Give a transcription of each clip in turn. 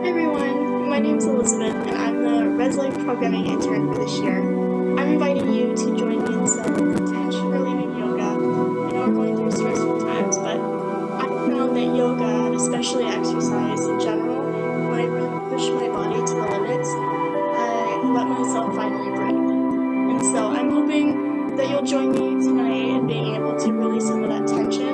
everyone, my name is Elizabeth and I'm the Revelle programming intern for this year. I'm inviting you to join me in some tension-relieving yoga. I know we're going through stressful times, but I found that yoga, especially exercise in general, when I really push my body to the limits, I let myself finally breathe. And so I'm hoping that you'll join me tonight in being able to release some of that tension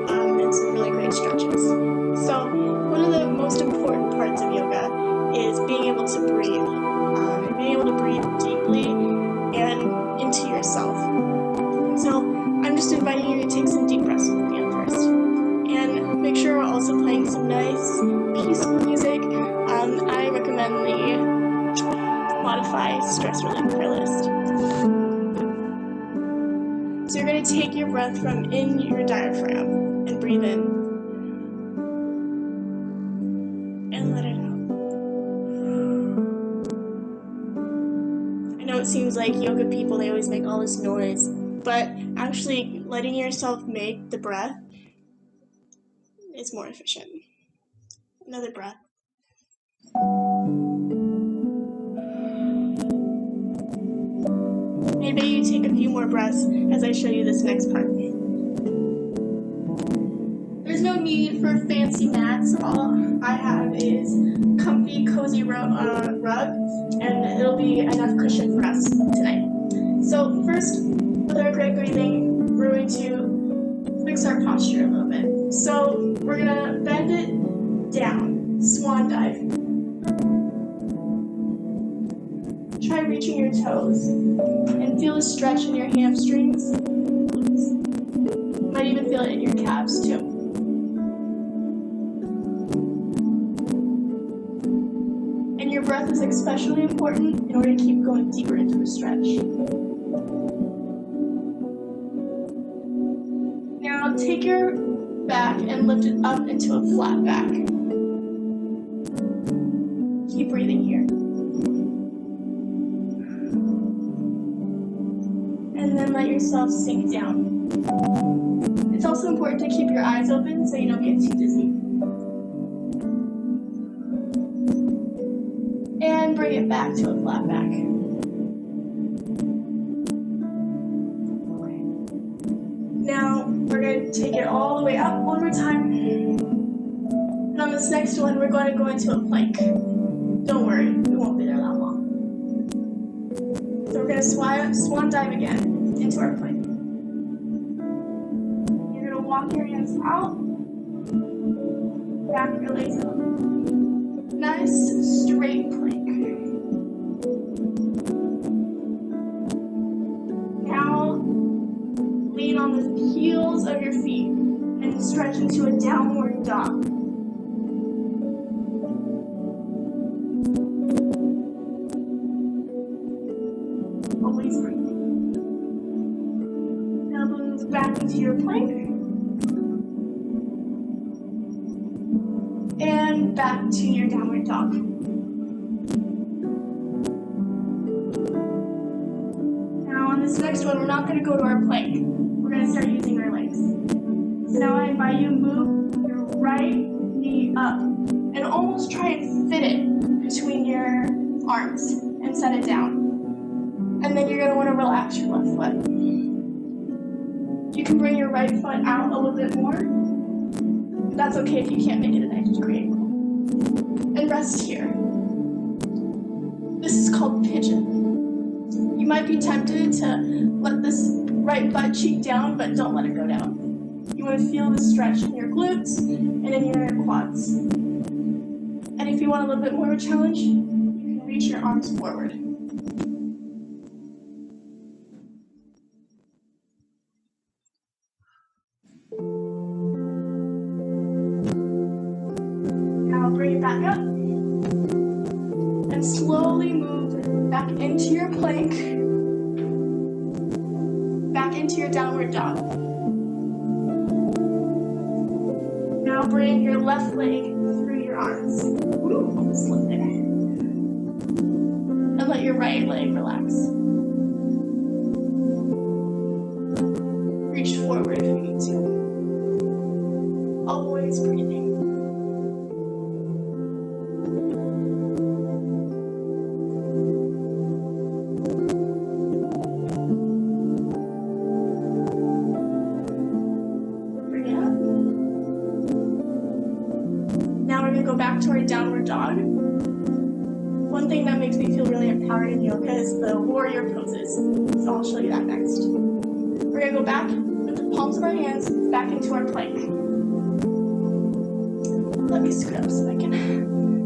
and some really great stretches. So one of the most important parts of yoga is being able to breathe, and being able to breathe deeply and into yourself. And so I'm just inviting you to take some deep breaths with me at first. And make sure we're also playing some nice, peaceful music. I recommend the Spotify stress relief playlist. So you're going to take your breath from in your diaphragm and breathe in. And let it out. I know it seems like yoga people, they always make all this noise, but actually letting yourself make the breath is more efficient. Another breath. Maybe you take a few more breaths as I show you this next part. There's no need for fancy mats. All I have is comfy, cozy rug, and it'll be enough cushion for us tonight. So first, with our great breathing, we're going to fix our posture a little bit. So we're gonna bend it down, swan dive. Try reaching your toes and feel a stretch in your hamstrings. You might even feel it in your calves too. And your breath is especially important in order to keep going deeper into the stretch. Now take your back and lift it up into a flat back. Keep breathing here. And then let yourself sink down. It's also important to keep your eyes open so you don't get too dizzy. And bring it back to a flat back. Okay. Now we're going to take it all the way up one more time. And on this next one, we're going to go into a plank. Don't worry, we won't be there that long. So we're going to swan dive again into our plank. You're going to walk your hands out, back your legs up. Nice straight plank. Now lean on the heels of your feet and stretch into a downward dog. Always breathe. Now move back into your plank. And back to your downward dog. Now on this next one, we're not going to go to our plank. We're going to start using our legs. So now I invite you to move your right knee up and almost try and fit it between your arms and set it down. And then you're going to want to relax your left foot. You can bring your right foot out a little bit more. That's okay if you can't make it a nice straight angle. And rest here. This is called pigeon. You might be tempted to let this right butt cheek down, but don't let it go down. You want to feel the stretch in your glutes and in your quads. And if you want a little bit more of a challenge, you can reach your arms forward. Bring it back up and slowly move back into your plank, back into your downward dog. Now bring your left leg through your arms. Ooh, almost slipped there. And let your right leg relax. Reach forward if you need to. Always breathing. to our downward dog. One thing that makes me feel really empowered in yoga is the warrior poses. So I'll show you that next. We're gonna go back with the palms of our hands back into our plank. Let me scoot up so I can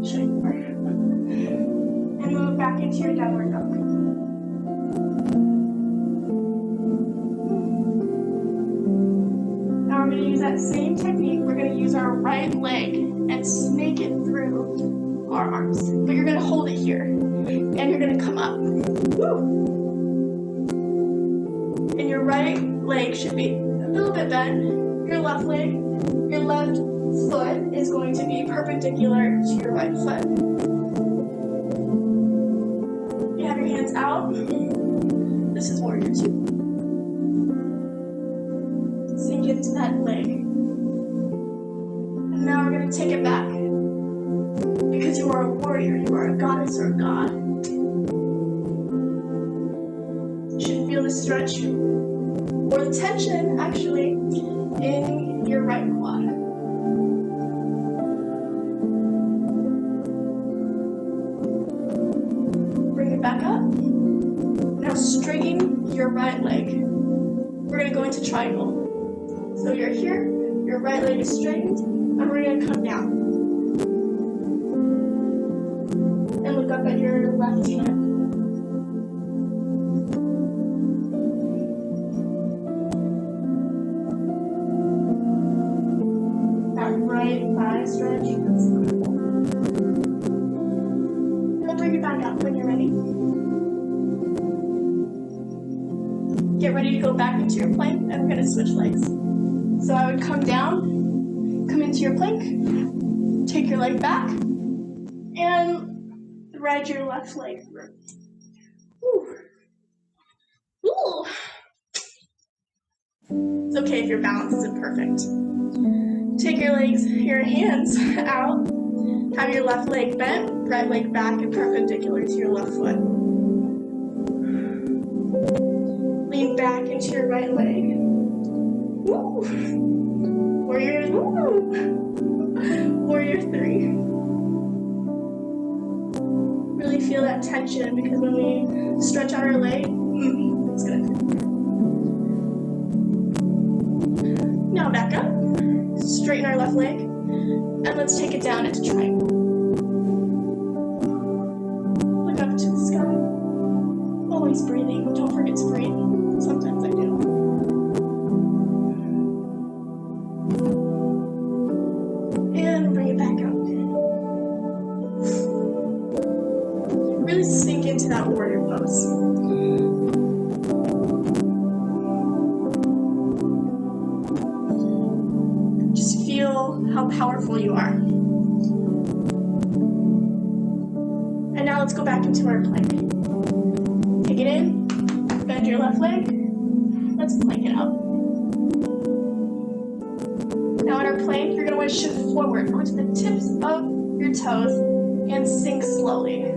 show you more. And move back into your downward dog. Now we're going to use that same technique. We're going to use our right leg and snake it through our arms. But you're going to hold it here. And you're going to come up. Woo! And your right leg should be a little bit bent. Your left leg, your left foot is going to be perpendicular to your right foot. You have your hands out. This is warrior 2. Sink into that leg. And now we're going to take it back. Because you are a warrior, you are a goddess or a god. You should feel the stretch or the tension actually in your right quad. Bring it back up. Now straighten your right leg. We're going to go into triangle. So you're here, your right leg is straightened, and we're going to come down. And look up at your left hand. That right thigh stretch, that's wonderful. Now bring it back up when you're ready. Get ready to go back into your plank, and we're going to switch legs. So I would come down, come into your plank, take your leg back, and ride your left leg through. Ooh. Ooh. It's okay if your balance isn't perfect. Take your hands out, have your left leg bent, right leg back and perpendicular to your left foot. Lean back into your right leg. Woo. Warrior 3. Really feel that tension because when we stretch out our leg, it's good. Now back up, straighten our left leg, and let's take it down into triangle. Look up to the sky. Always breathing. Don't forget to breathe. Sometimes I do. And bring it back up. Really sink into that warrior pose. Just feel how powerful you are. And now let's go back into our plank. Take it in, bend your left leg, let's plank it out. Now in our plank, you're going to want to shift forward onto the tips of your toes and sink slowly.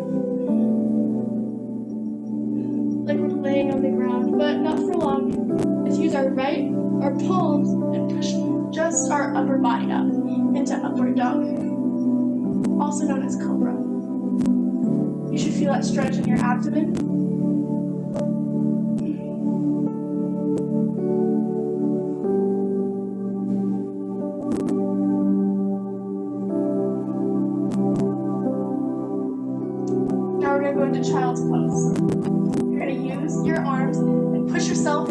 Like we're laying on the ground, but not for long. Let's use our palms and push just our upper body up into upward dog, also known as cobra. You should feel that stretch in your abdomen. Now we're going to go into child's pose. You're going to use your arms and push yourself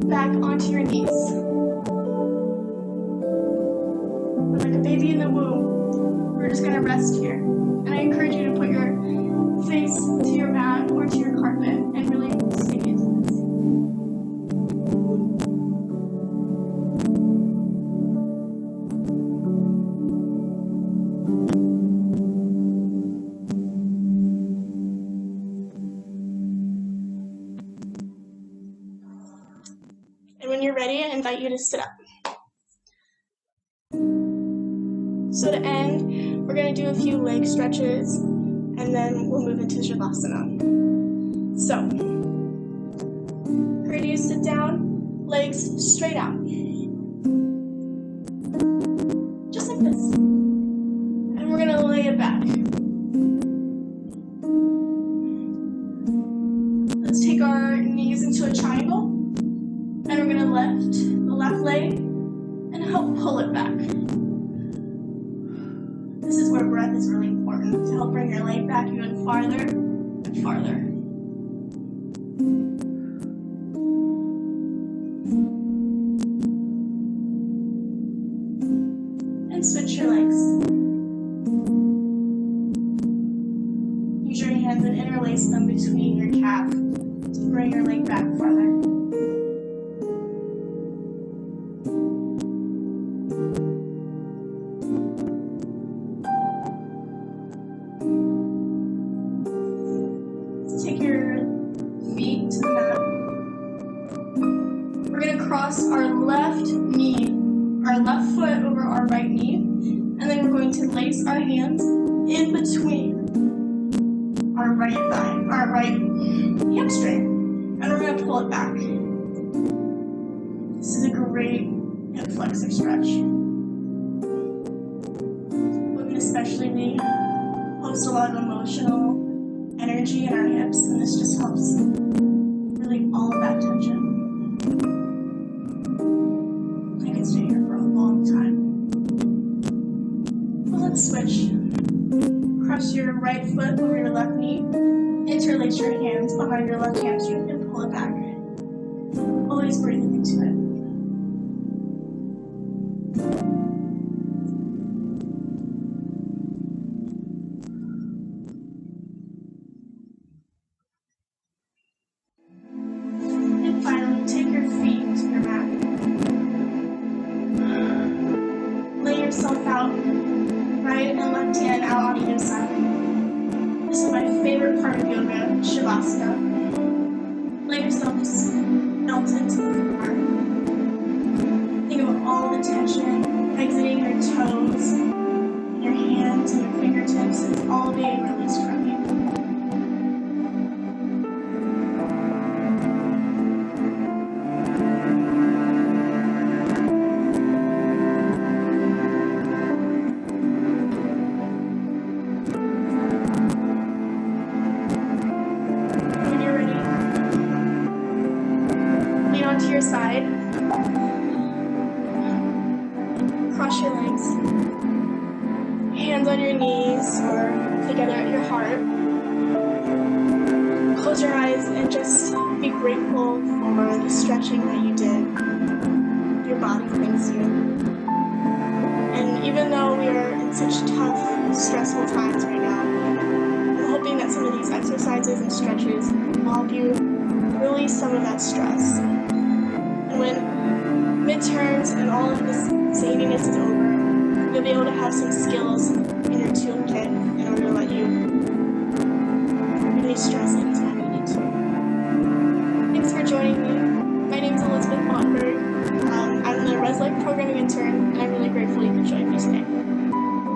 back onto your knees. Like a baby in the womb, we're just going to rest here. And I encourage you to put your face to your mat or to your carpet and really sink into this. And when you're ready, I invite you to sit up. So to end, we're going to do a few leg stretches, and then we'll move into Shavasana. So, ready to sit down, legs straight out. Just like this. And we're going to lay it back. Let's take our knees into a triangle, and we're going to lift the left leg and help pull it back. This is where breath is really important to help bring your leg back even farther and farther. And switch your legs. Use your hands and interlace them between your calf to bring your leg back farther. Take your feet to the mat. We're going to cross our left foot over our right knee, and then we're going to lace our hands in between our right hamstring, and we're going to pull it back. This is a great hip flexor stretch. Women especially host a lot of emotional energy in our hips, and this just helps relieve all of that tension. I could stay here for a long time. Well, let's switch. Cross your right foot over your left knee, interlace your hands behind your left hamstring, and pull it back. Always breathing into it. Finally, take your feet to your mat. Lay yourself out, right and left hand out on either side. This is my favorite part of yoga, Shavasana. Let yourself just melt into the floor. Think of all the tension exiting your toes, your hands, and your fingertips. It's all being released from you. Onto your side. Cross your legs. Hands on your knees or together at your heart. Close your eyes and just be grateful for the stretching that you did. Your body thanks you. And even though we are in such tough, stressful times right now, I'm hoping that some of these exercises and stretches will help you release some of that stress. When midterms and all of this zaniness is over, you'll be able to have some skills in your toolkit in order to let you release stress